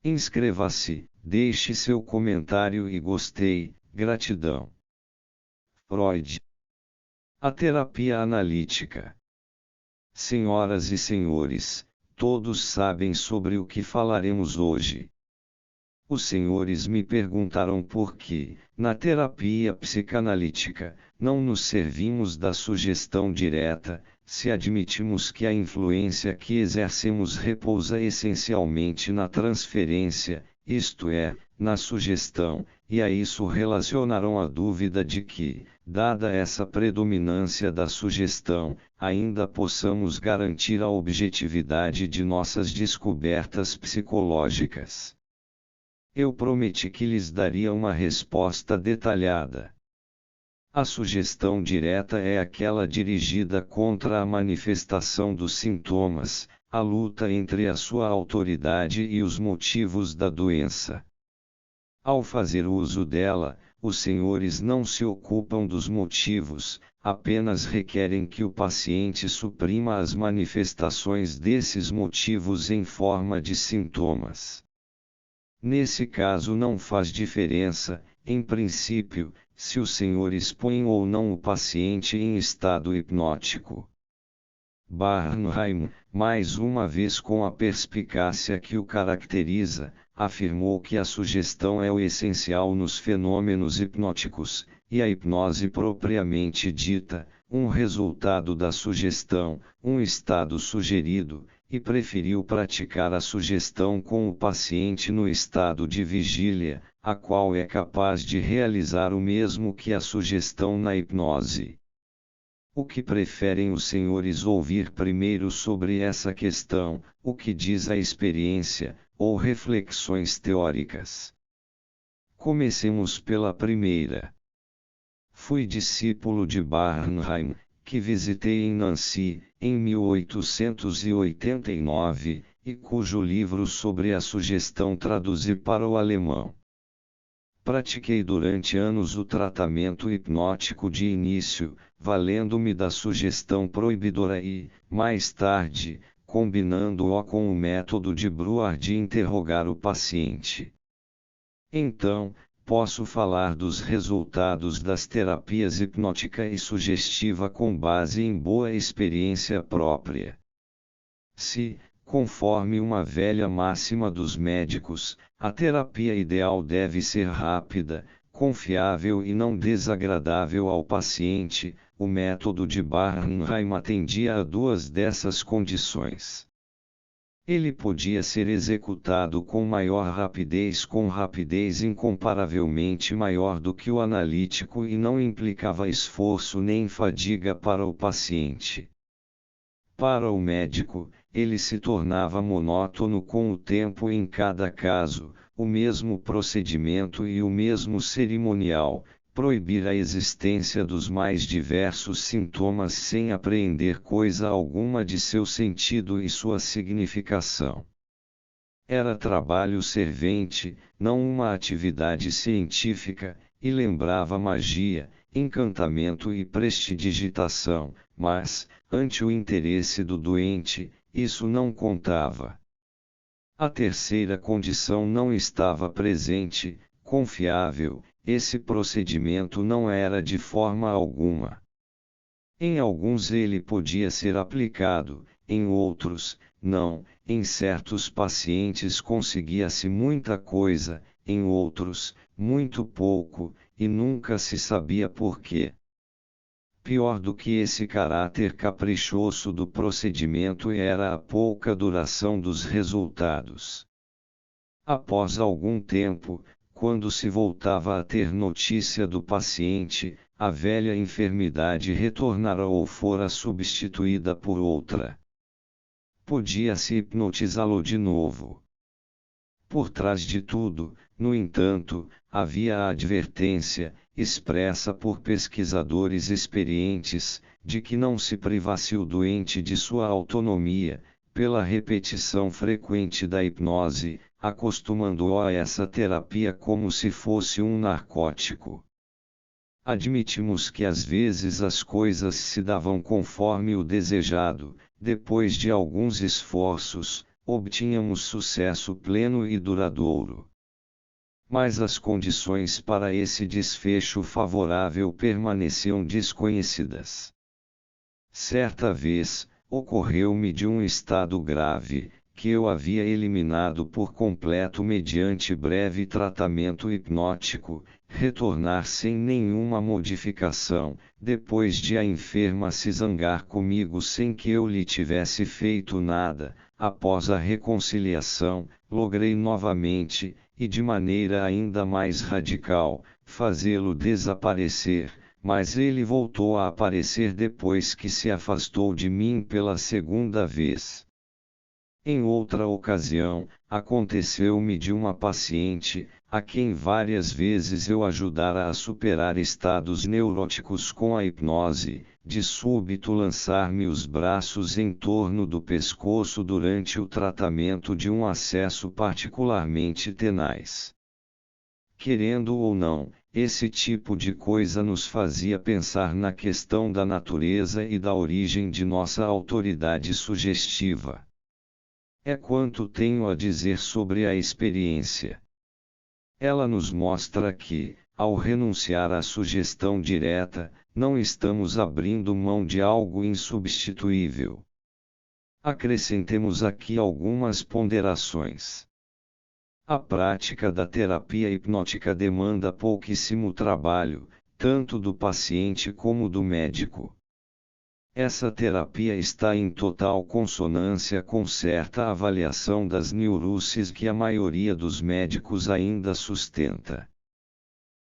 Inscreva-se, deixe seu comentário e gostei, gratidão. Freud. A terapia analítica. Senhoras e senhores, todos sabem sobre o que falaremos hoje. Os senhores me perguntaram por que, na terapia psicanalítica, não nos servimos da sugestão direta, se admitimos que a influência que exercemos repousa essencialmente na transferência, isto é, na sugestão, e a isso relacionaram a dúvida de que, dada essa predominância da sugestão, ainda possamos garantir a objetividade de nossas descobertas psicológicas. Eu prometi que lhes daria uma resposta detalhada. A sugestão direta é aquela dirigida contra a manifestação dos sintomas, a luta entre a sua autoridade e os motivos da doença. Ao fazer uso dela, os senhores não se ocupam dos motivos, apenas requerem que o paciente suprima as manifestações desses motivos em forma de sintomas. Nesse caso não faz diferença, em princípio, se os senhores põem ou não o paciente em estado hipnótico. Bernheim, mais uma vez com a perspicácia que o caracteriza, afirmou que a sugestão é o essencial nos fenômenos hipnóticos, e a hipnose propriamente dita, um resultado da sugestão, um estado sugerido, e preferiu praticar a sugestão com o paciente no estado de vigília, a qual é capaz de realizar o mesmo que a sugestão na hipnose. O que preferem os senhores ouvir primeiro sobre essa questão, o que diz a experiência, ou reflexões teóricas? Comecemos pela primeira. Fui discípulo de Bernheim, que visitei em Nancy, em 1889, e cujo livro sobre a sugestão traduzi para o alemão. Pratiquei durante anos o tratamento hipnótico de início, valendo-me da sugestão proibidora e, mais tarde, combinando-o com o método de Breuer de interrogar o paciente. Então, posso falar dos resultados das terapias hipnótica e sugestiva com base em boa experiência própria. Se, conforme uma velha máxima dos médicos, a terapia ideal deve ser rápida, confiável e não desagradável ao paciente, o método de Bernheim atendia a duas dessas condições. Ele podia ser executado com maior rapidez incomparavelmente maior do que o analítico e não implicava esforço nem fadiga para o paciente. Para o médico, ele se tornava monótono com o tempo em cada caso, o mesmo procedimento e o mesmo cerimonial, proibir a existência dos mais diversos sintomas sem apreender coisa alguma de seu sentido e sua significação. Era trabalho servente, não uma atividade científica, e lembrava magia, encantamento e prestidigitação, mas, ante o interesse do doente, isso não contava. A terceira condição não estava presente, confiável. Esse procedimento não era de forma alguma. Em alguns ele podia ser aplicado, em outros, não, em certos pacientes conseguia-se muita coisa, em outros, muito pouco, e nunca se sabia por quê. Pior do que esse caráter caprichoso do procedimento era a pouca duração dos resultados. Após algum tempo, quando se voltava a ter notícia do paciente, a velha enfermidade retornara ou fora substituída por outra. Podia-se hipnotizá-lo de novo. Por trás de tudo, no entanto, havia a advertência, expressa por pesquisadores experientes, de que não se privasse o doente de sua autonomia, pela repetição frequente da hipnose, acostumando-o a essa terapia como se fosse um narcótico. Admitimos que às vezes as coisas se davam conforme o desejado, depois de alguns esforços, obtínhamos sucesso pleno e duradouro. Mas as condições para esse desfecho favorável permaneciam desconhecidas. Certa vez, ocorreu-me de um estado grave, que eu havia eliminado por completo mediante breve tratamento hipnótico, retornar sem nenhuma modificação, depois de a enferma se zangar comigo sem que eu lhe tivesse feito nada. Após a reconciliação, logrei novamente, e de maneira ainda mais radical, fazê-lo desaparecer, mas ele voltou a aparecer depois que se afastou de mim pela segunda vez. Em outra ocasião, aconteceu-me de uma paciente, a quem várias vezes eu ajudara a superar estados neuróticos com a hipnose, de súbito lançar-me os braços em torno do pescoço durante o tratamento de um acesso particularmente tenaz. Querendo ou não, esse tipo de coisa nos fazia pensar na questão da natureza e da origem de nossa autoridade sugestiva. É quanto tenho a dizer sobre a experiência. Ela nos mostra que, ao renunciar à sugestão direta, não estamos abrindo mão de algo insubstituível. Acrescentemos aqui algumas ponderações. A prática da terapia hipnótica demanda pouquíssimo trabalho, tanto do paciente como do médico. Essa terapia está em total consonância com certa avaliação das neuroses que a maioria dos médicos ainda sustenta.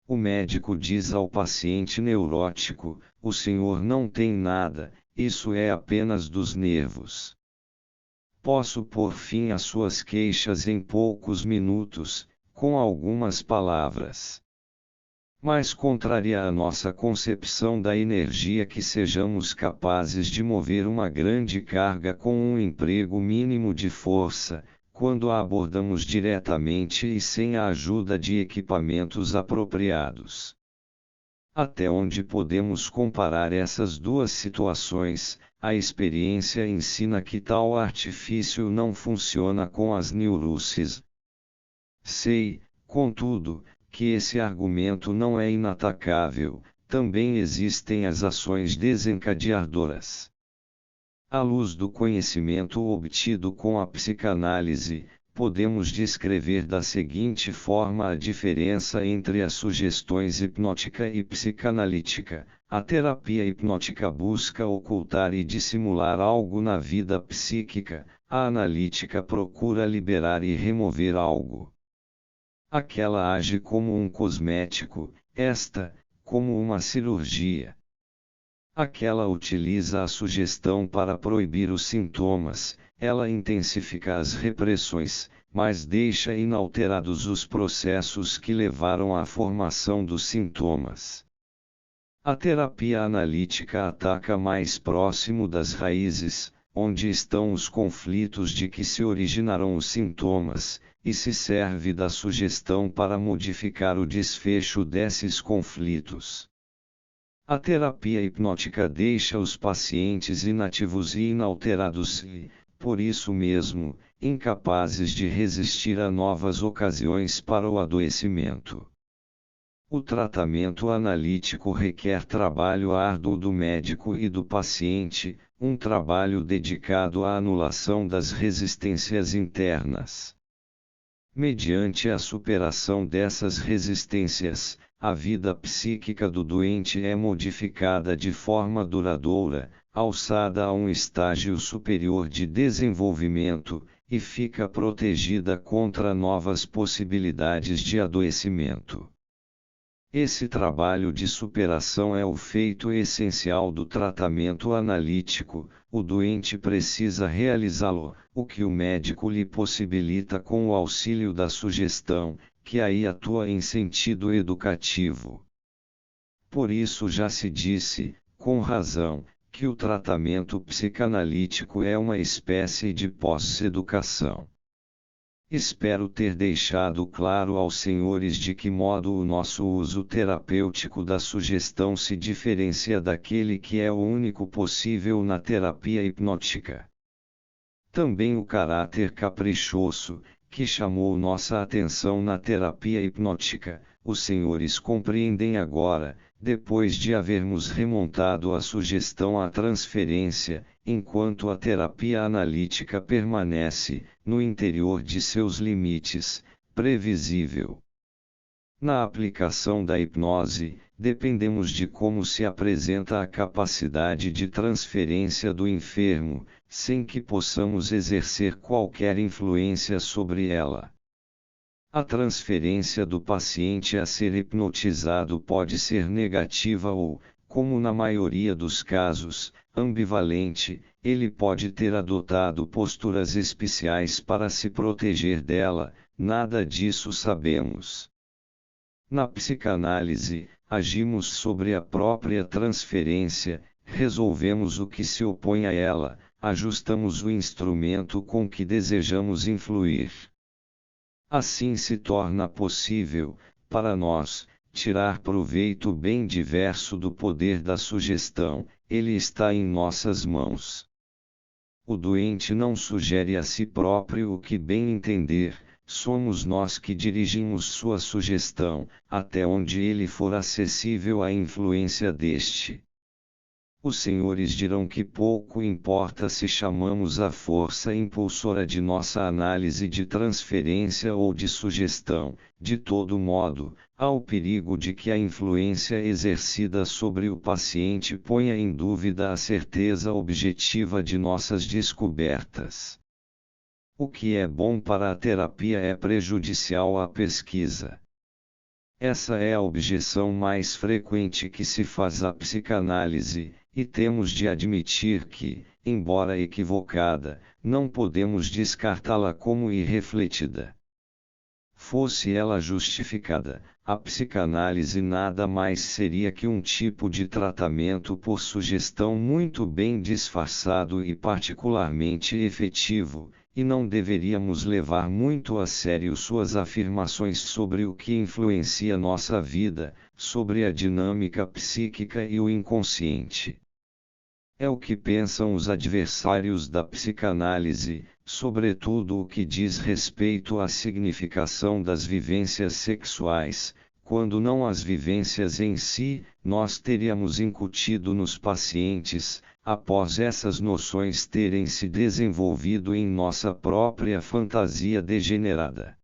O médico diz ao paciente neurótico: o senhor não tem nada, isso é apenas dos nervos. Posso pôr fim às suas queixas em poucos minutos, com algumas palavras. Mas contraria a nossa concepção da energia que sejamos capazes de mover uma grande carga com um emprego mínimo de força, quando a abordamos diretamente e sem a ajuda de equipamentos apropriados. Até onde podemos comparar essas duas situações, a experiência ensina que tal artifício não funciona com as neuroses. Sei, contudo, que esse argumento não é inatacável, também existem as ações desencadeadoras. À luz do conhecimento obtido com a psicanálise, podemos descrever da seguinte forma a diferença entre as sugestões hipnótica e psicanalítica. A terapia hipnótica busca ocultar e dissimular algo na vida psíquica, a analítica procura liberar e remover algo. Aquela age como um cosmético, esta, como uma cirurgia. Aquela utiliza a sugestão para proibir os sintomas, ela intensifica as repressões, mas deixa inalterados os processos que levaram à formação dos sintomas. A terapia analítica ataca mais próximo das raízes, onde estão os conflitos de que se originaram os sintomas, e se serve da sugestão para modificar o desfecho desses conflitos. A terapia hipnótica deixa os pacientes inativos e inalterados e, por isso mesmo, incapazes de resistir a novas ocasiões para o adoecimento. O tratamento analítico requer trabalho árduo do médico e do paciente, um trabalho dedicado à anulação das resistências internas. Mediante a superação dessas resistências, a vida psíquica do doente é modificada de forma duradoura, alçada a um estágio superior de desenvolvimento, e fica protegida contra novas possibilidades de adoecimento. Esse trabalho de superação é o feito essencial do tratamento analítico. O doente precisa realizá-lo, o que o médico lhe possibilita com o auxílio da sugestão, que aí atua em sentido educativo. Por isso já se disse, com razão, que o tratamento psicanalítico é uma espécie de pós-educação. Espero ter deixado claro aos senhores de que modo o nosso uso terapêutico da sugestão se diferencia daquele que é o único possível na terapia hipnótica. Também o caráter caprichoso, que chamou nossa atenção na terapia hipnótica, os senhores compreendem agora, depois de havermos remontado a sugestão à transferência, enquanto a terapia analítica permanece, no interior de seus limites, previsível. Na aplicação da hipnose, dependemos de como se apresenta a capacidade de transferência do enfermo, sem que possamos exercer qualquer influência sobre ela. A transferência do paciente a ser hipnotizado pode ser negativa ou, como na maioria dos casos, ambivalente. Ele pode ter adotado posturas especiais para se proteger dela, nada disso sabemos. Na psicanálise, agimos sobre a própria transferência, resolvemos o que se opõe a ela, ajustamos o instrumento com que desejamos influir. Assim se torna possível, para nós, tirar proveito bem diverso do poder da sugestão. Ele está em nossas mãos. O doente não sugere a si próprio o que bem entender, somos nós que dirigimos sua sugestão, até onde ele for acessível à influência deste. Os senhores dirão que pouco importa se chamamos a força impulsora de nossa análise de transferência ou de sugestão. De todo modo, há o perigo de que a influência exercida sobre o paciente ponha em dúvida a certeza objetiva de nossas descobertas. O que é bom para a terapia é prejudicial à pesquisa. Essa é a objeção mais frequente que se faz à psicanálise, e temos de admitir que, embora equivocada, não podemos descartá-la como irrefletida. Fosse ela justificada, a psicanálise nada mais seria que um tipo de tratamento por sugestão muito bem disfarçado e particularmente efetivo, e não deveríamos levar muito a sério suas afirmações sobre o que influencia nossa vida, sobre a dinâmica psíquica e o inconsciente. É o que pensam os adversários da psicanálise, sobretudo o que diz respeito à significação das vivências sexuais. Quando não as vivências em si, nós teríamos incutido nos pacientes, após essas noções terem se desenvolvido em nossa própria fantasia degenerada.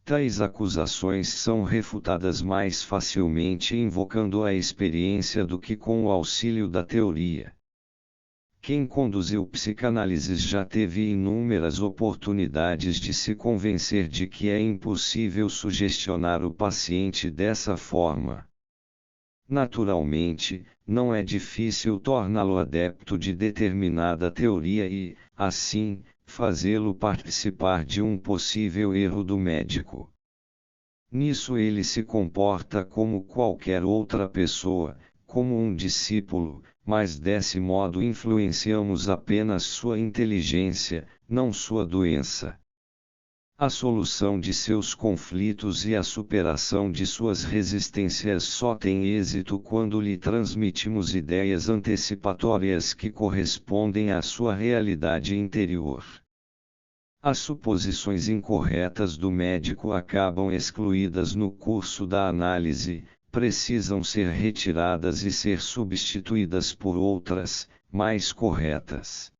Tais acusações são refutadas mais facilmente invocando a experiência do que com o auxílio da teoria. Quem conduziu psicanálises já teve inúmeras oportunidades de se convencer de que é impossível sugestionar o paciente dessa forma. Naturalmente, não é difícil torná-lo adepto de determinada teoria e, assim, fazê-lo participar de um possível erro do médico. Nisso ele se comporta como qualquer outra pessoa, como um discípulo, mas desse modo influenciamos apenas sua inteligência, não sua doença. A solução de seus conflitos e a superação de suas resistências só tem êxito quando lhe transmitimos ideias antecipatórias que correspondem à sua realidade interior. As suposições incorretas do médico acabam excluídas no curso da análise, precisam ser retiradas e ser substituídas por outras, mais corretas.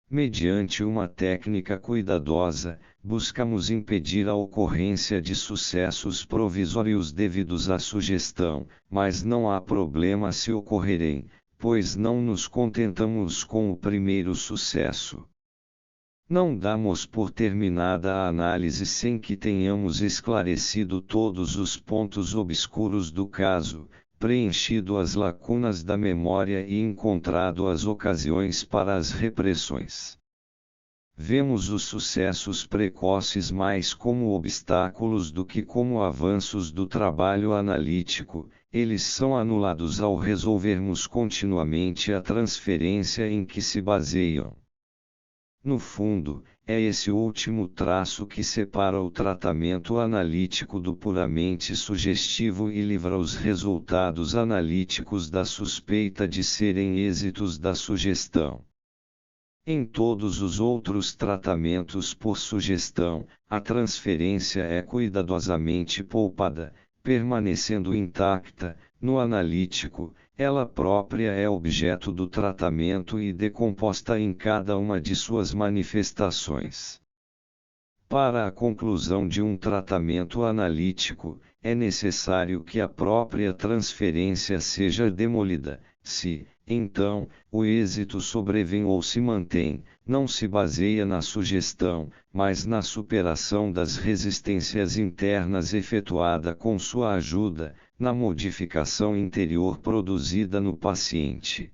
Mediante uma técnica cuidadosa, buscamos impedir a ocorrência de sucessos provisórios devidos à sugestão, mas não há problema se ocorrerem, pois não nos contentamos com o primeiro sucesso. Não damos por terminada a análise sem que tenhamos esclarecido todos os pontos obscuros do caso, preenchido as lacunas da memória e encontrado as ocasiões para as repressões. Vemos os sucessos precoces mais como obstáculos do que como avanços do trabalho analítico, eles são anulados ao resolvermos continuamente a transferência em que se baseiam. No fundo, é esse último traço que separa o tratamento analítico do puramente sugestivo e livra os resultados analíticos da suspeita de serem êxitos da sugestão. Em todos os outros tratamentos por sugestão, a transferência é cuidadosamente poupada, permanecendo intacta. No analítico, ela própria é objeto do tratamento e decomposta em cada uma de suas manifestações. Para a conclusão de um tratamento analítico, é necessário que a própria transferência seja demolida. Se, então, o êxito sobrevém ou se mantém, não se baseia na sugestão, mas na superação das resistências internas efetuada com sua ajuda, na modificação interior produzida no paciente.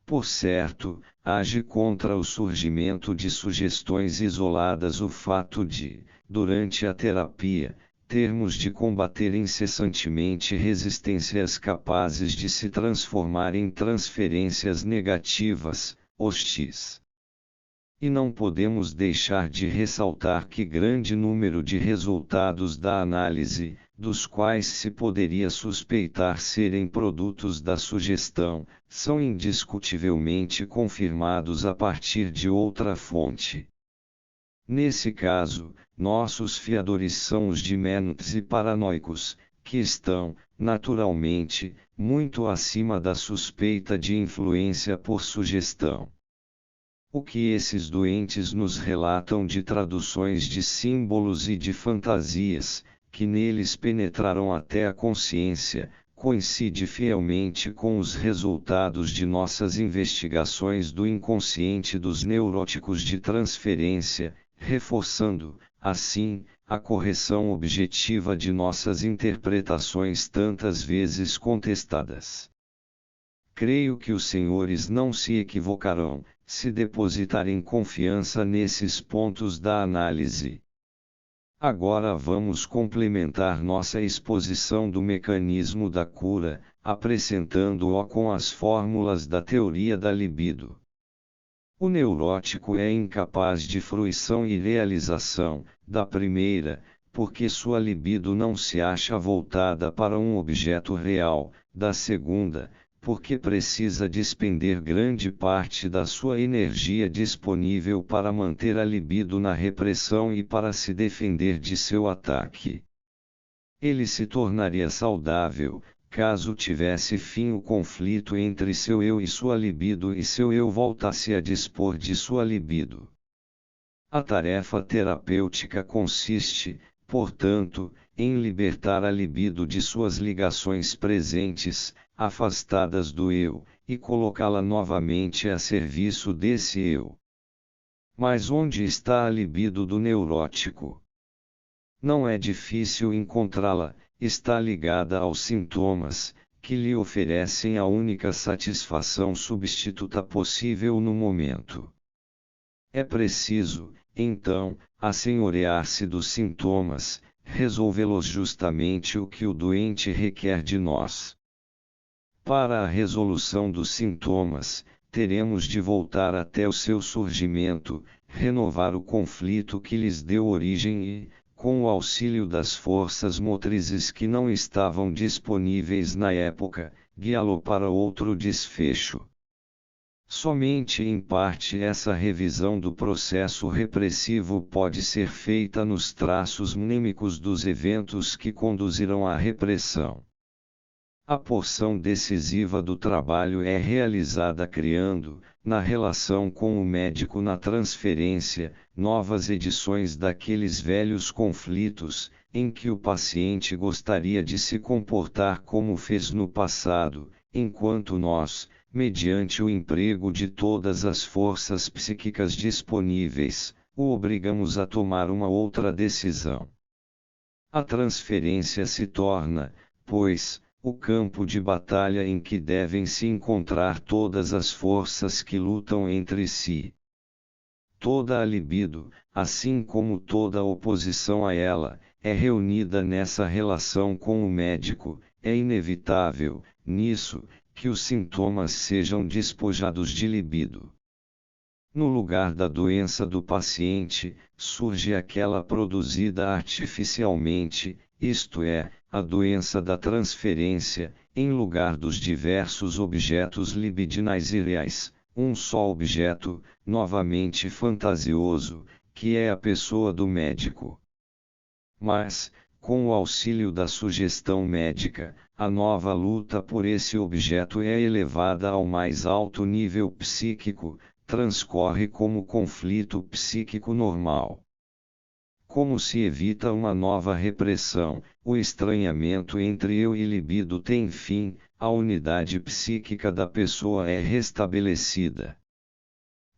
Por certo, age contra o surgimento de sugestões isoladas o fato de, durante a terapia, termos de combater incessantemente resistências capazes de se transformar em transferências negativas, hostis. E não podemos deixar de ressaltar que grande número de resultados da análise, dos quais se poderia suspeitar serem produtos da sugestão, são indiscutivelmente confirmados a partir de outra fonte. Nesse caso, nossos fiadores são os dimentes e paranoicos, que estão, naturalmente, muito acima da suspeita de influência por sugestão. O que esses doentes nos relatam de traduções de símbolos e de fantasias, que neles penetraram até a consciência, coincide fielmente com os resultados de nossas investigações do inconsciente dos neuróticos de transferência, reforçando, assim, a correção objetiva de nossas interpretações tantas vezes contestadas. Creio que os senhores não se equivocarão, se depositarem confiança nesses pontos da análise. Agora vamos complementar nossa exposição do mecanismo da cura, apresentando-o com as fórmulas da teoria da libido. O neurótico é incapaz de fruição e realização, da primeira, porque sua libido não se acha voltada para um objeto real, da segunda, porque precisa despender grande parte da sua energia disponível para manter a libido na repressão e para se defender de seu ataque. Ele se tornaria saudável, caso tivesse fim o conflito entre seu eu e sua libido e seu eu voltasse a dispor de sua libido. A tarefa terapêutica consiste, portanto, em libertar a libido de suas ligações presentes, afastadas do eu, e colocá-la novamente a serviço desse eu. Mas onde está a libido do neurótico? Não é difícil encontrá-la, está ligada aos sintomas, que lhe oferecem a única satisfação substituta possível no momento. É preciso, então, assenhorear-se dos sintomas, resolvê-los justamente o que o doente requer de nós. Para a resolução dos sintomas, teremos de voltar até o seu surgimento, renovar o conflito que lhes deu origem e, com o auxílio das forças motrizes que não estavam disponíveis na época, guiá-lo para outro desfecho. Somente em parte essa revisão do processo repressivo pode ser feita nos traços mnêmicos dos eventos que conduzirão à repressão. A porção decisiva do trabalho é realizada criando, na relação com o médico na transferência, novas edições daqueles velhos conflitos, em que o paciente gostaria de se comportar como fez no passado, enquanto nós, mediante o emprego de todas as forças psíquicas disponíveis, o obrigamos a tomar uma outra decisão. A transferência se torna, pois, o campo de batalha em que devem se encontrar todas as forças que lutam entre si. Toda a libido, assim como toda a oposição a ela, é reunida nessa relação com o médico. É inevitável, nisso, que os sintomas sejam despojados de libido. No lugar da doença do paciente, surge aquela produzida artificialmente, isto é, a doença da transferência, em lugar dos diversos objetos libidinais e reais, um só objeto, novamente fantasioso, que é a pessoa do médico. Mas, com o auxílio da sugestão médica, a nova luta por esse objeto é elevada ao mais alto nível psíquico, transcorre como conflito psíquico normal. Como se evita uma nova repressão, o estranhamento entre eu e libido tem fim, a unidade psíquica da pessoa é restabelecida.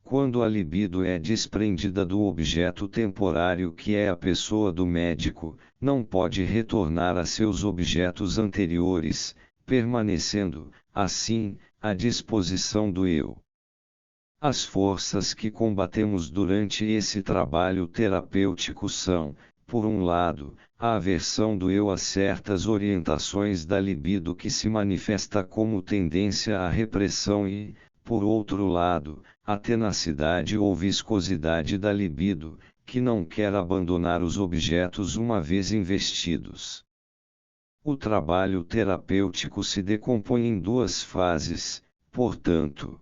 Quando a libido é desprendida do objeto temporário que é a pessoa do médico, não pode retornar a seus objetos anteriores, permanecendo, assim, à disposição do eu. As forças que combatemos durante esse trabalho terapêutico são, por um lado, a aversão do eu a certas orientações da libido que se manifesta como tendência à repressão e, por outro lado, a tenacidade ou viscosidade da libido, que não quer abandonar os objetos uma vez investidos. O trabalho terapêutico se decompõe em duas fases, portanto.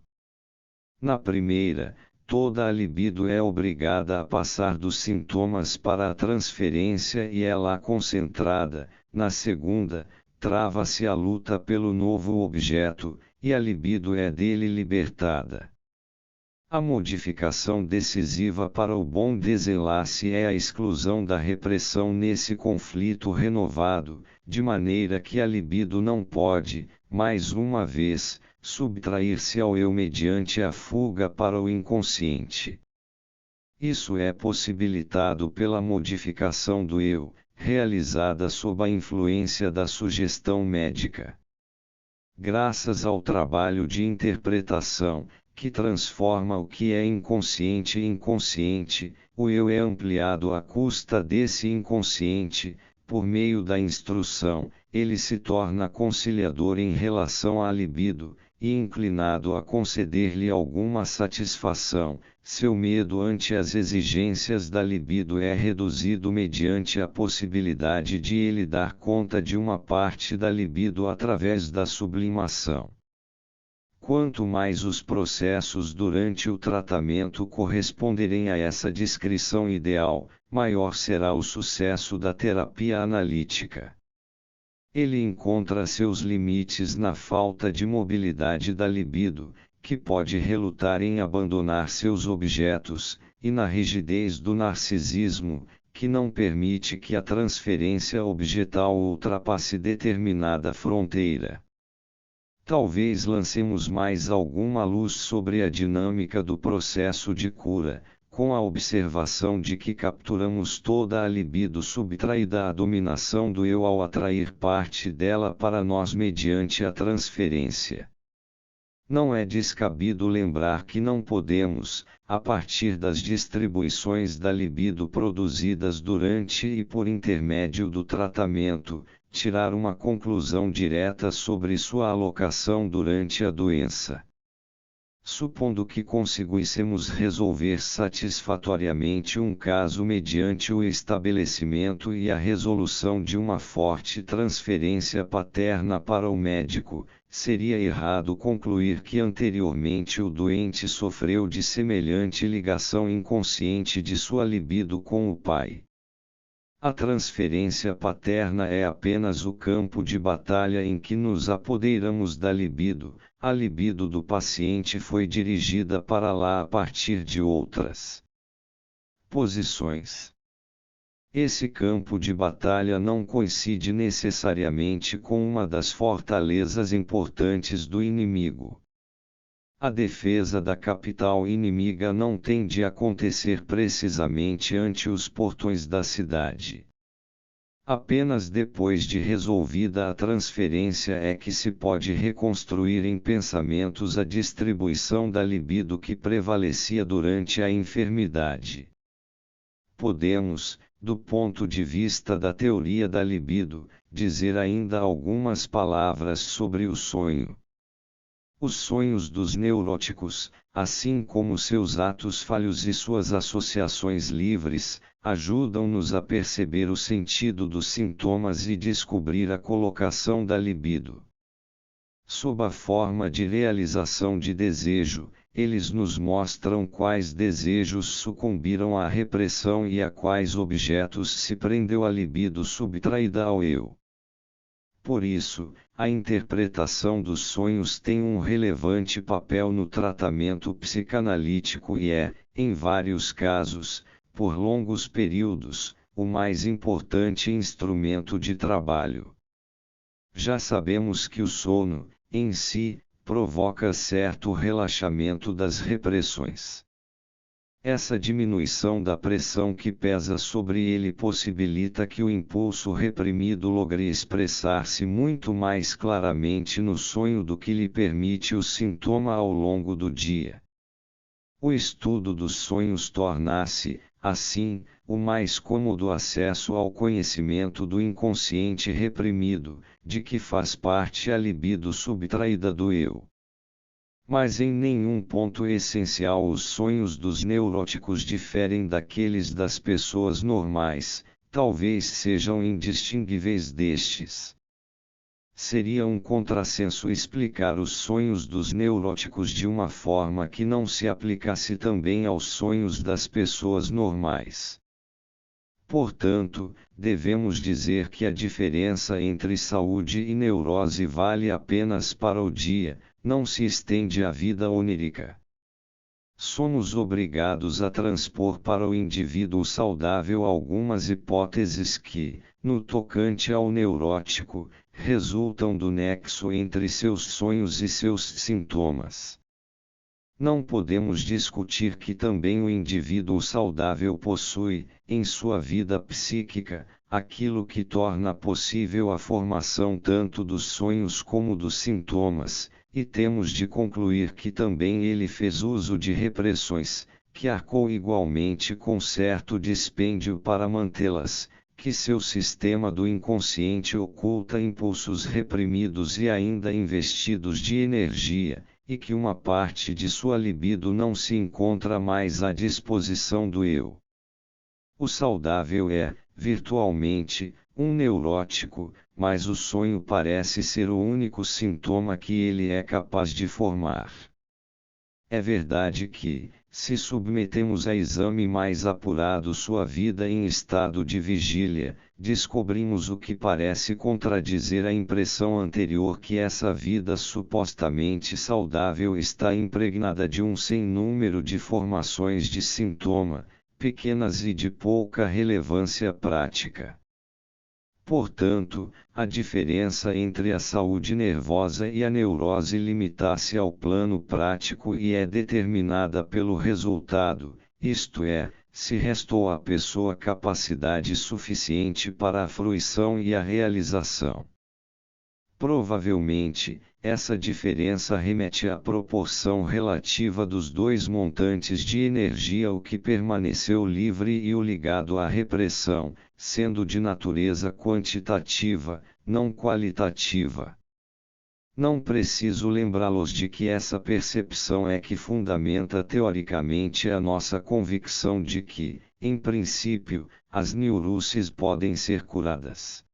Na primeira, toda a libido é obrigada a passar dos sintomas para a transferência e é lá concentrada. Na segunda, trava-se a luta pelo novo objeto, e a libido é dele libertada. A modificação decisiva para o bom desenlace é a exclusão da repressão nesse conflito renovado, de maneira que a libido não pode, mais uma vez, subtrair-se ao eu mediante a fuga para o inconsciente. Isso é possibilitado pela modificação do eu, realizada sob a influência da sugestão médica. Graças ao trabalho de interpretação, que transforma o que é inconsciente em consciente, o eu é ampliado à custa desse inconsciente, por meio da instrução, ele se torna conciliador em relação à libido, e inclinado a conceder-lhe alguma satisfação, seu medo ante as exigências da libido é reduzido mediante a possibilidade de ele dar conta de uma parte da libido através da sublimação. Quanto mais os processos durante o tratamento corresponderem a essa descrição ideal, maior será o sucesso da terapia analítica. Ele encontra seus limites na falta de mobilidade da libido, que pode relutar em abandonar seus objetos, e na rigidez do narcisismo, que não permite que a transferência objetal ultrapasse determinada fronteira. Talvez lancemos mais alguma luz sobre a dinâmica do processo de cura, com a observação de que capturamos toda a libido subtraída à dominação do eu ao atrair parte dela para nós mediante a transferência. Não é descabido lembrar que não podemos, a partir das distribuições da libido produzidas durante e por intermédio do tratamento, tirar uma conclusão direta sobre sua alocação durante a doença. Supondo que conseguíssemos resolver satisfatoriamente um caso mediante o estabelecimento e a resolução de uma forte transferência paterna para o médico, seria errado concluir que anteriormente o doente sofreu de semelhante ligação inconsciente de sua libido com o pai. A transferência paterna é apenas o campo de batalha em que nos apoderamos da libido, a libido do paciente foi dirigida para lá a partir de outras posições. Esse campo de batalha não coincide necessariamente com uma das fortalezas importantes do inimigo. A defesa da capital inimiga não tem de acontecer precisamente ante os portões da cidade. Apenas depois de resolvida a transferência é que se pode reconstruir em pensamentos a distribuição da libido que prevalecia durante a enfermidade. Podemos, do ponto de vista da teoria da libido, dizer ainda algumas palavras sobre o sonho. Os sonhos dos neuróticos, assim como seus atos falhos e suas associações livres, ajudam-nos a perceber o sentido dos sintomas e descobrir a colocação da libido. Sob a forma de realização de desejo, eles nos mostram quais desejos sucumbiram à repressão e a quais objetos se prendeu a libido subtraída ao eu. Por isso, a interpretação dos sonhos tem um relevante papel no tratamento psicanalítico e é, em vários casos, por longos períodos, o mais importante instrumento de trabalho. Já sabemos que o sono, em si, provoca certo relaxamento das repressões. Essa diminuição da pressão que pesa sobre ele possibilita que o impulso reprimido logre expressar-se muito mais claramente no sonho do que lhe permite o sintoma ao longo do dia. O estudo dos sonhos torna-se, assim, o mais cômodo acesso ao conhecimento do inconsciente reprimido, de que faz parte a libido subtraída do eu. Mas em nenhum ponto essencial os sonhos dos neuróticos diferem daqueles das pessoas normais, talvez sejam indistinguíveis destes. Seria um contrassenso explicar os sonhos dos neuróticos de uma forma que não se aplicasse também aos sonhos das pessoas normais. Portanto, devemos dizer que a diferença entre saúde e neurose vale apenas para o dia, não se estende à vida onírica. Somos obrigados a transpor para o indivíduo saudável algumas hipóteses que, no tocante ao neurótico, resultam do nexo entre seus sonhos e seus sintomas. Não podemos discutir que também o indivíduo saudável possui, em sua vida psíquica, aquilo que torna possível a formação tanto dos sonhos como dos sintomas, e temos de concluir que também ele fez uso de repressões, que arcou igualmente com certo dispêndio para mantê-las, que seu sistema do inconsciente oculta impulsos reprimidos e ainda investidos de energia, e que uma parte de sua libido não se encontra mais à disposição do eu. O saudável é, virtualmente, um neurótico, mas o sonho parece ser o único sintoma que ele é capaz de formar. É verdade que, se submetemos a exame mais apurado sua vida em estado de vigília, descobrimos o que parece contradizer a impressão anterior que essa vida supostamente saudável está impregnada de um sem número de formações de sintoma, pequenas e de pouca relevância prática. Portanto, a diferença entre a saúde nervosa e a neurose limita-se ao plano prático e é determinada pelo resultado, isto é, se restou à pessoa capacidade suficiente para a fruição e a realização. Provavelmente, essa diferença remete à proporção relativa dos dois montantes de energia, o que permaneceu livre e o ligado à repressão, sendo de natureza quantitativa, não qualitativa. Não preciso lembrá-los de que essa percepção é que fundamenta teoricamente a nossa convicção de que, em princípio, as neuroses podem ser curadas.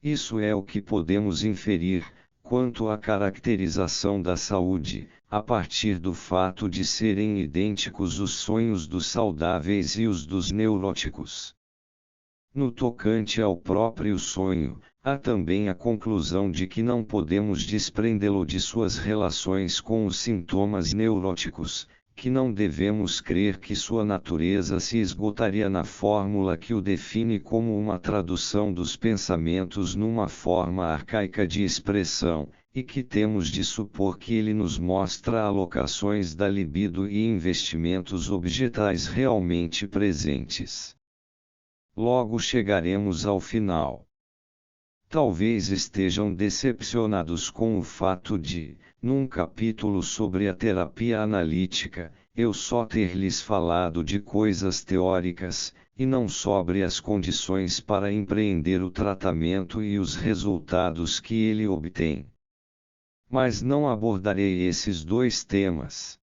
Isso é o que podemos inferir, quanto à caracterização da saúde, a partir do fato de serem idênticos os sonhos dos saudáveis e os dos neuróticos. No tocante ao próprio sonho, há também a conclusão de que não podemos desprendê-lo de suas relações com os sintomas neuróticos, que não devemos crer que sua natureza se esgotaria na fórmula que o define como uma tradução dos pensamentos numa forma arcaica de expressão, e que temos de supor que ele nos mostra alocações da libido e investimentos objetais realmente presentes. Logo chegaremos ao final. Talvez estejam decepcionados com o fato de, num capítulo sobre a terapia analítica, eu só ter lhes falado de coisas teóricas, e não sobre as condições para empreender o tratamento e os resultados que ele obtém. Mas não abordarei esses dois temas.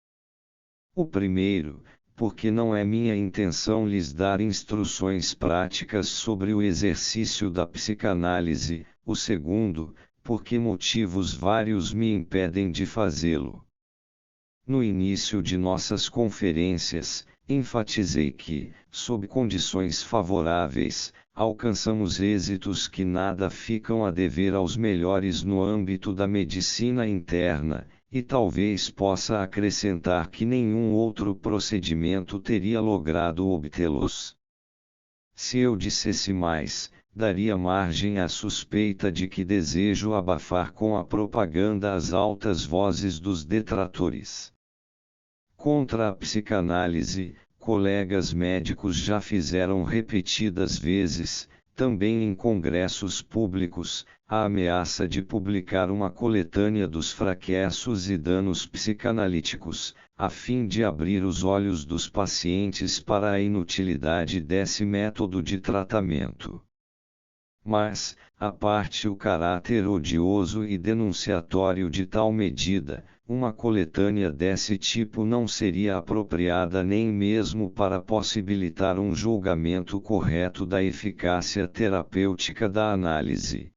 O primeiro, porque não é minha intenção lhes dar instruções práticas sobre o exercício da psicanálise, o segundo, porque motivos vários me impedem de fazê-lo. No início de nossas conferências, enfatizei que, sob condições favoráveis, alcançamos êxitos que nada ficam a dever aos melhores no âmbito da medicina interna, e talvez possa acrescentar que nenhum outro procedimento teria logrado obtê-los. Se eu dissesse mais, daria margem à suspeita de que desejo abafar com a propaganda as altas vozes dos detratores. Contra a psicanálise, colegas médicos já fizeram repetidas vezes, também em congressos públicos, a ameaça de publicar uma coletânea dos fracassos e danos psicanalíticos, a fim de abrir os olhos dos pacientes para a inutilidade desse método de tratamento. Mas, à parte o caráter odioso e denunciatório de tal medida, uma coletânea desse tipo não seria apropriada nem mesmo para possibilitar um julgamento correto da eficácia terapêutica da análise.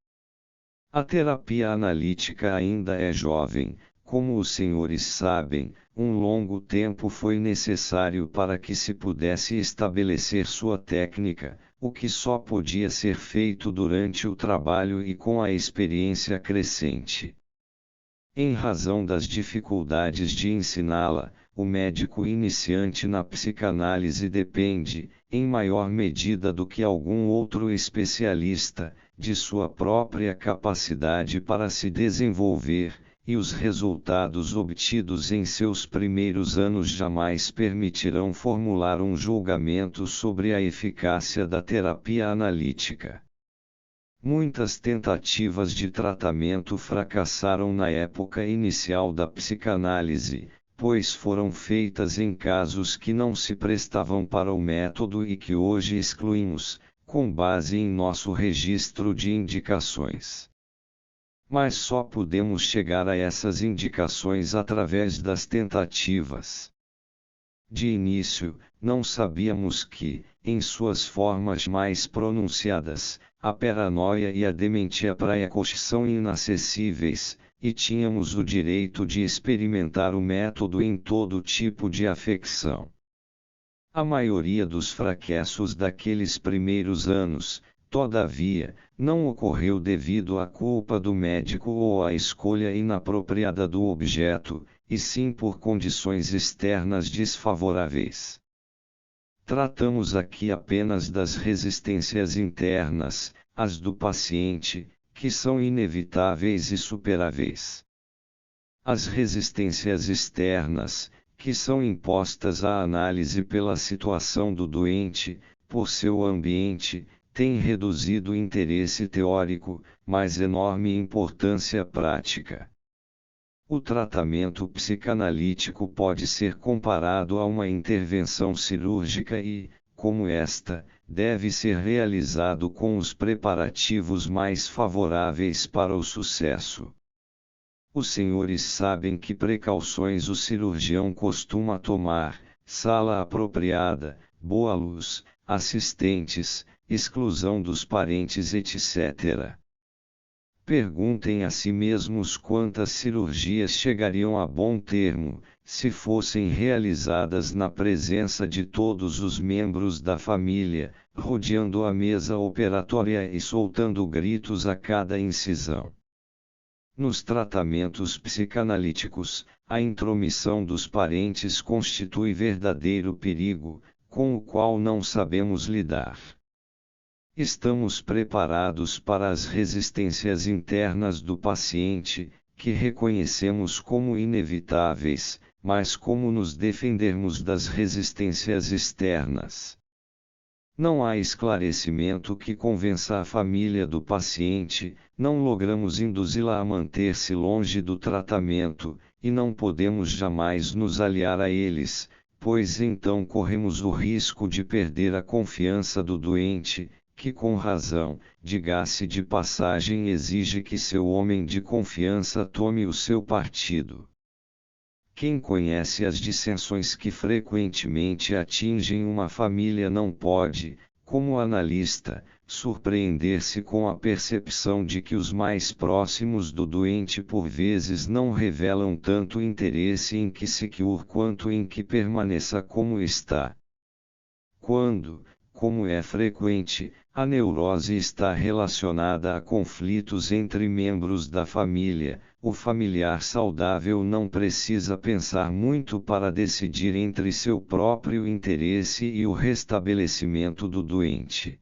A terapia analítica ainda é jovem, como os senhores sabem, um longo tempo foi necessário para que se pudesse estabelecer sua técnica, o que só podia ser feito durante o trabalho e com a experiência crescente. Em razão das dificuldades de ensiná-la, o médico iniciante na psicanálise depende, em maior medida do que algum outro especialista, de sua própria capacidade para se desenvolver, e os resultados obtidos em seus primeiros anos jamais permitirão formular um julgamento sobre a eficácia da terapia analítica. Muitas tentativas de tratamento fracassaram na época inicial da psicanálise, pois foram feitas em casos que não se prestavam para o método e que hoje excluímos, com base em nosso registro de indicações. Mas só podemos chegar a essas indicações através das tentativas. De início, não sabíamos que, em suas formas mais pronunciadas, a paranoia e a dementia praecoce são inacessíveis, e tínhamos o direito de experimentar o método em todo tipo de afecção. A maioria dos fracassos daqueles primeiros anos, todavia, não ocorreu devido à culpa do médico ou à escolha inapropriada do objeto, e sim por condições externas desfavoráveis. Tratamos aqui apenas das resistências internas, as do paciente, que são inevitáveis e superáveis. As resistências externas, que são impostas à análise pela situação do doente, por seu ambiente, têm reduzido interesse teórico, mas enorme importância prática. O tratamento psicanalítico pode ser comparado a uma intervenção cirúrgica e, como esta, deve ser realizado com os preparativos mais favoráveis para o sucesso. Os senhores sabem que precauções o cirurgião costuma tomar: sala apropriada, boa luz, assistentes, exclusão dos parentes, etc. Perguntem a si mesmos quantas cirurgias chegariam a bom termo, se fossem realizadas na presença de todos os membros da família, rodeando a mesa operatória e soltando gritos a cada incisão. Nos tratamentos psicanalíticos, a intromissão dos parentes constitui verdadeiro perigo, com o qual não sabemos lidar. Estamos preparados para as resistências internas do paciente, que reconhecemos como inevitáveis, mas como nos defendermos das resistências externas? Não há esclarecimento que convença a família do paciente, não logramos induzi-la a manter-se longe do tratamento, e não podemos jamais nos aliar a eles, pois então corremos o risco de perder a confiança do doente, que com razão, diga-se de passagem, exige que seu homem de confiança tome o seu partido. Quem conhece as dissensões que frequentemente atingem uma família não pode, como analista, surpreender-se com a percepção de que os mais próximos do doente por vezes não revelam tanto interesse em que se cure quanto em que permaneça como está. Quando, como é frequente, a neurose está relacionada a conflitos entre membros da família, o familiar saudável não precisa pensar muito para decidir entre seu próprio interesse e o restabelecimento do doente.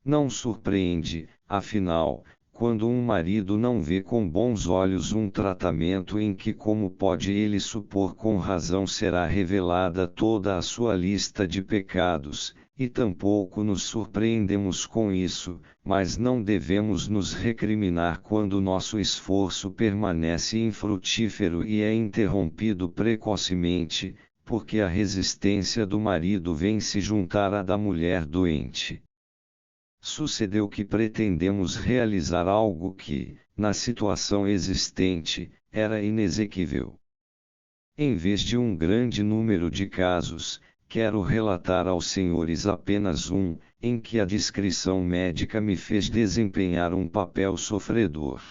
Não surpreende, afinal, quando um marido não vê com bons olhos um tratamento em que, como pode ele supor, com razão será revelada toda a sua lista de pecados, e tampouco nos surpreendemos com isso, mas não devemos nos recriminar quando nosso esforço permanece infrutífero e é interrompido precocemente, porque a resistência do marido vem se juntar à da mulher doente. Sucedeu que pretendemos realizar algo que, na situação existente, era inexequível. Em vez de um grande número de casos, quero relatar aos senhores apenas um, em que a discrição médica me fez desempenhar um papel sofredor.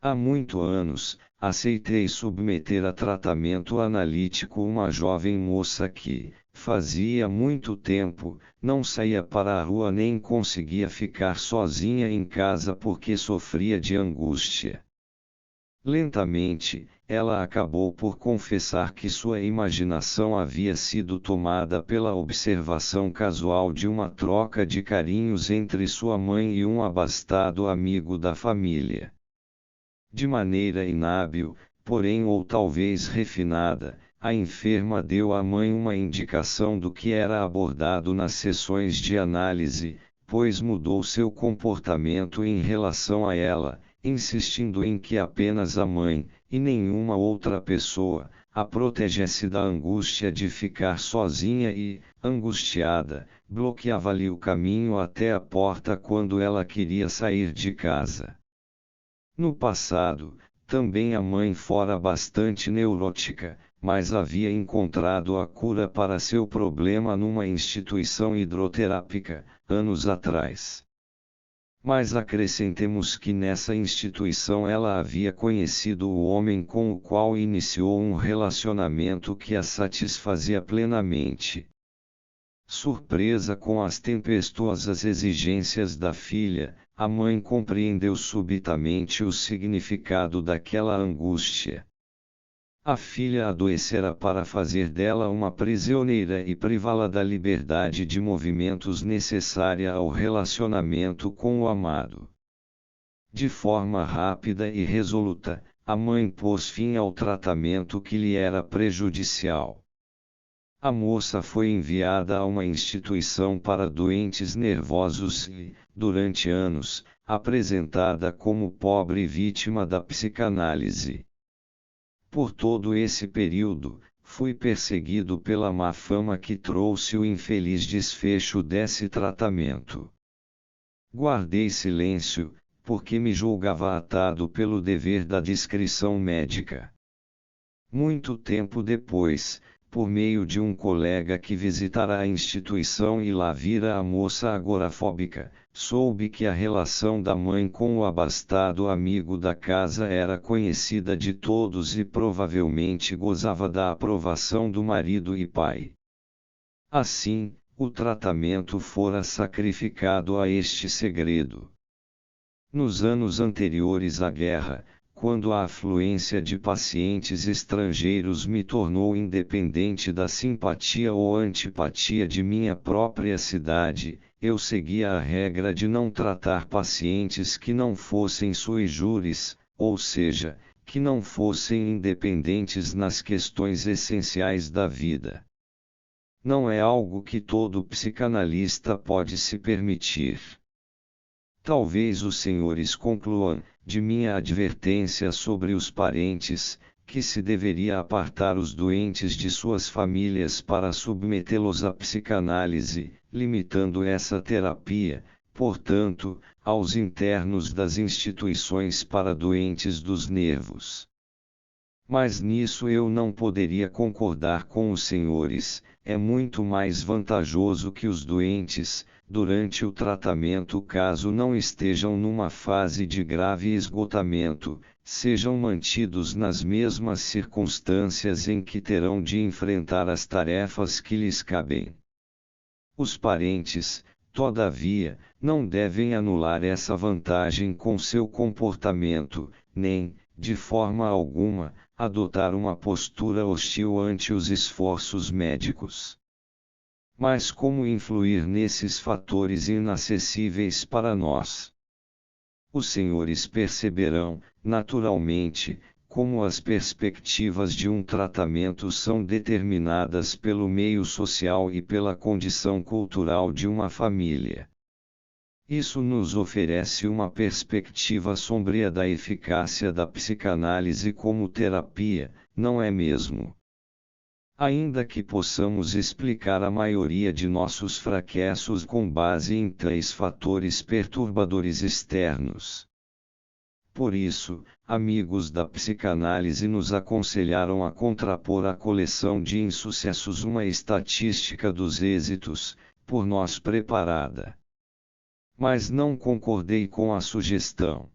Há muitos anos, aceitei submeter a tratamento analítico uma jovem moça que, fazia muito tempo, não saía para a rua nem conseguia ficar sozinha em casa porque sofria de angústia. Lentamente, ela acabou por confessar que sua imaginação havia sido tomada pela observação casual de uma troca de carinhos entre sua mãe e um abastado amigo da família. De maneira inábil, porém ou talvez refinada, a enferma deu à mãe uma indicação do que era abordado nas sessões de análise, pois mudou seu comportamento em relação a ela, insistindo em que apenas a mãe, e nenhuma outra pessoa, a protegesse da angústia de ficar sozinha e, angustiada, bloqueava-lhe o caminho até a porta quando ela queria sair de casa. No passado, também a mãe fora bastante neurótica, mas havia encontrado a cura para seu problema numa instituição hidroterápica, anos atrás. Mas acrescentemos que nessa instituição ela havia conhecido o homem com o qual iniciou um relacionamento que a satisfazia plenamente. Surpresa com as tempestuosas exigências da filha, a mãe compreendeu subitamente o significado daquela angústia. A filha adoecera para fazer dela uma prisioneira e privá-la da liberdade de movimentos necessária ao relacionamento com o amado. De forma rápida e resoluta, a mãe pôs fim ao tratamento que lhe era prejudicial. A moça foi enviada a uma instituição para doentes nervosos e, durante anos, apresentada como pobre vítima da psicanálise. Por todo esse período, fui perseguido pela má fama que trouxe o infeliz desfecho desse tratamento. Guardei silêncio, porque me julgava atado pelo dever da discrição médica. Muito tempo depois, por meio de um colega que visitara a instituição e lá vira a moça agorafóbica, soube que a relação da mãe com o abastado amigo da casa era conhecida de todos e provavelmente gozava da aprovação do marido e pai. Assim, o tratamento fora sacrificado a este segredo. Nos anos anteriores à guerra, quando a afluência de pacientes estrangeiros me tornou independente da simpatia ou antipatia de minha própria cidade, eu seguia a regra de não tratar pacientes que não fossem sui juris, ou seja, que não fossem independentes nas questões essenciais da vida. Não é algo que todo psicanalista pode se permitir. Talvez os senhores concluam, de minha advertência sobre os parentes, que se deveria apartar os doentes de suas famílias para submetê-los à psicanálise, limitando essa terapia, portanto, aos internos das instituições para doentes dos nervos. Mas nisso eu não poderia concordar com os senhores. É muito mais vantajoso que os doentes, durante o tratamento, caso não estejam numa fase de grave esgotamento, sejam mantidos nas mesmas circunstâncias em que terão de enfrentar as tarefas que lhes cabem. Os parentes, todavia, não devem anular essa vantagem com seu comportamento, nem, de forma alguma, adotar uma postura hostil ante os esforços médicos. Mas como influir nesses fatores inacessíveis para nós? Os senhores perceberão, naturalmente, como as perspectivas de um tratamento são determinadas pelo meio social e pela condição cultural de uma família. Isso nos oferece uma perspectiva sombria da eficácia da psicanálise como terapia, não é mesmo? Ainda que possamos explicar a maioria de nossos fracassos com base em 3 fatores perturbadores externos. Por isso, amigos da psicanálise nos aconselharam a contrapor à coleção de insucessos uma estatística dos êxitos, por nós preparada. Mas não concordei com a sugestão.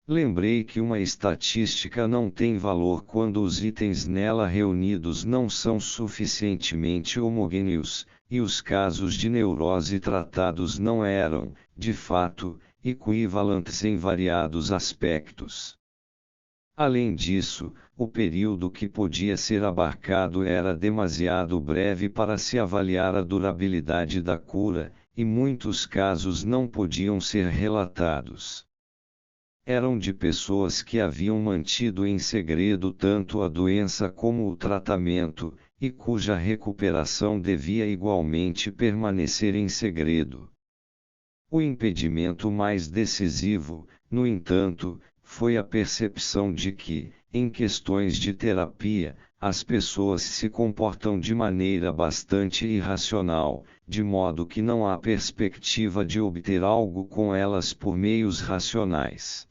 Lembrei que uma estatística não tem valor quando os itens nela reunidos não são suficientemente homogêneos, e os casos de neurose tratados não eram, de fato, equivalentes em variados aspectos. Além disso, o período que podia ser abarcado era demasiado breve para se avaliar a durabilidade da cura, e muitos casos não podiam ser relatados. Eram de pessoas que haviam mantido em segredo tanto a doença como o tratamento, e cuja recuperação devia igualmente permanecer em segredo. O impedimento mais decisivo, no entanto, foi a percepção de que, em questões de terapia, as pessoas se comportam de maneira bastante irracional, de modo que não há perspectiva de obter algo com elas por meios racionais.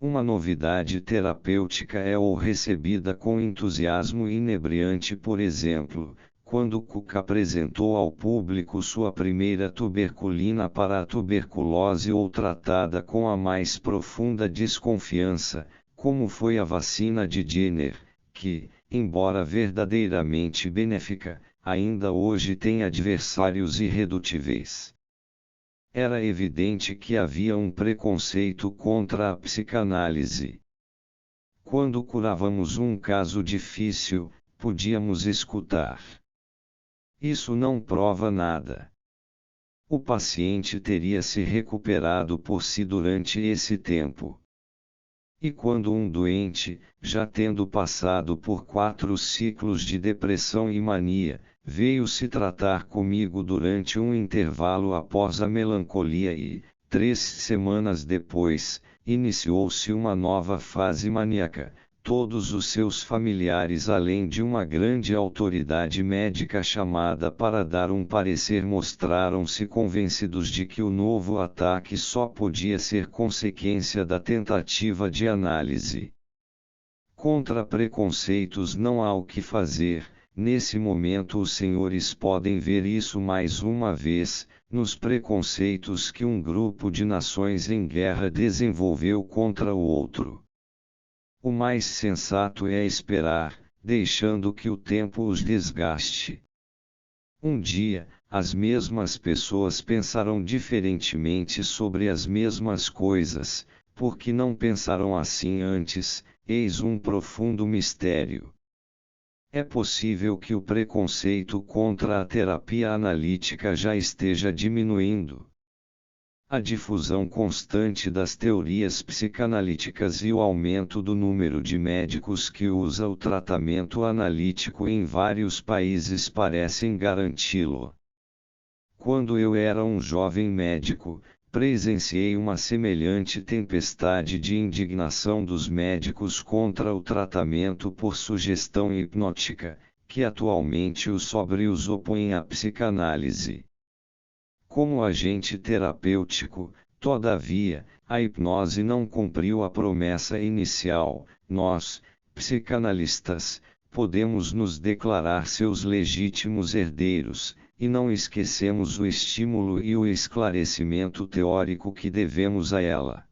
Uma novidade terapêutica é ou recebida com entusiasmo inebriante, por exemplo, quando Cook apresentou ao público sua primeira tuberculina para a tuberculose, ou tratada com a mais profunda desconfiança, como foi a vacina de Jenner, que, embora verdadeiramente benéfica, ainda hoje tem adversários irredutíveis. Era evidente que havia um preconceito contra a psicanálise. Quando curávamos um caso difícil, podíamos escutar: "Isso não prova nada. O paciente teria se recuperado por si durante esse tempo." E quando um doente, já tendo passado por 4 ciclos de depressão e mania, veio se tratar comigo durante um intervalo após a melancolia e, 3 semanas depois, iniciou-se uma nova fase maníaca, todos os seus familiares, além de uma grande autoridade médica chamada para dar um parecer, mostraram-se convencidos de que o novo ataque só podia ser consequência da tentativa de análise. Contra preconceitos não há o que fazer. Nesse momento os senhores podem ver isso mais uma vez, nos preconceitos que um grupo de nações em guerra desenvolveu contra o outro. O mais sensato é esperar, deixando que o tempo os desgaste. Um dia, as mesmas pessoas pensarão diferentemente sobre as mesmas coisas, porque não pensaram assim antes. Eis um profundo mistério. É possível que o preconceito contra a terapia analítica já esteja diminuindo. A difusão constante das teorias psicanalíticas e o aumento do número de médicos que usa o tratamento analítico em vários países parecem garanti-lo. Quando eu era um jovem médico, presenciei uma semelhante tempestade de indignação dos médicos contra o tratamento por sugestão hipnótica, que atualmente os sóbrios opõem à psicanálise. Como agente terapêutico, todavia, a hipnose não cumpriu a promessa inicial. Nós, psicanalistas, podemos nos declarar seus legítimos herdeiros, e não esquecemos o estímulo e o esclarecimento teórico que devemos a ela.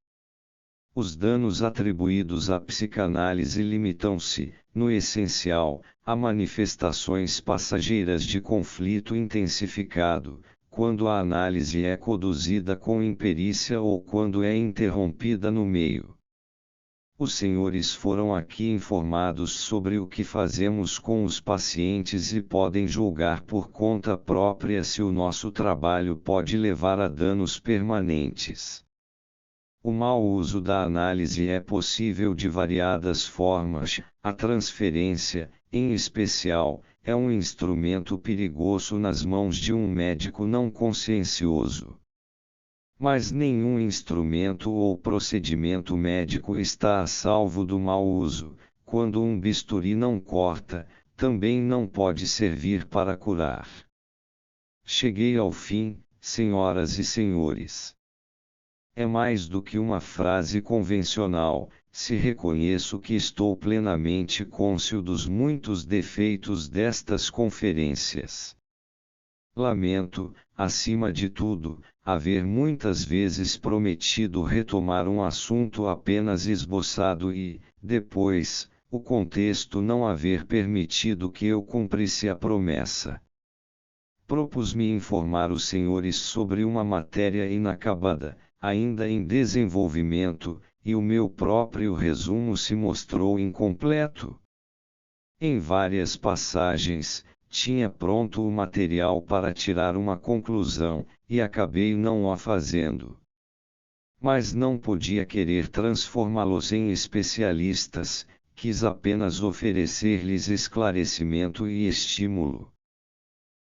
Os danos atribuídos à psicanálise limitam-se, no essencial, a manifestações passageiras de conflito intensificado, quando a análise é conduzida com imperícia ou quando é interrompida no meio. Os senhores foram aqui informados sobre o que fazemos com os pacientes e podem julgar por conta própria se o nosso trabalho pode levar a danos permanentes. O mau uso da análise é possível de variadas formas. A transferência, em especial, é um instrumento perigoso nas mãos de um médico não consciencioso. Mas nenhum instrumento ou procedimento médico está a salvo do mau uso. Quando um bisturi não corta, também não pode servir para curar. Cheguei ao fim, senhoras e senhores. É mais do que uma frase convencional, se reconheço que estou plenamente cônscio dos muitos defeitos destas conferências. Lamento, acima de tudo, haver muitas vezes prometido retomar um assunto apenas esboçado e, depois, o contexto não haver permitido que eu cumprisse a promessa. Propus-me informar os senhores sobre uma matéria inacabada, ainda em desenvolvimento, e o meu próprio resumo se mostrou incompleto. Em várias passagens, tinha pronto o material para tirar uma conclusão, e acabei não a fazendo. Mas não podia querer transformá-los em especialistas, quis apenas oferecer-lhes esclarecimento e estímulo.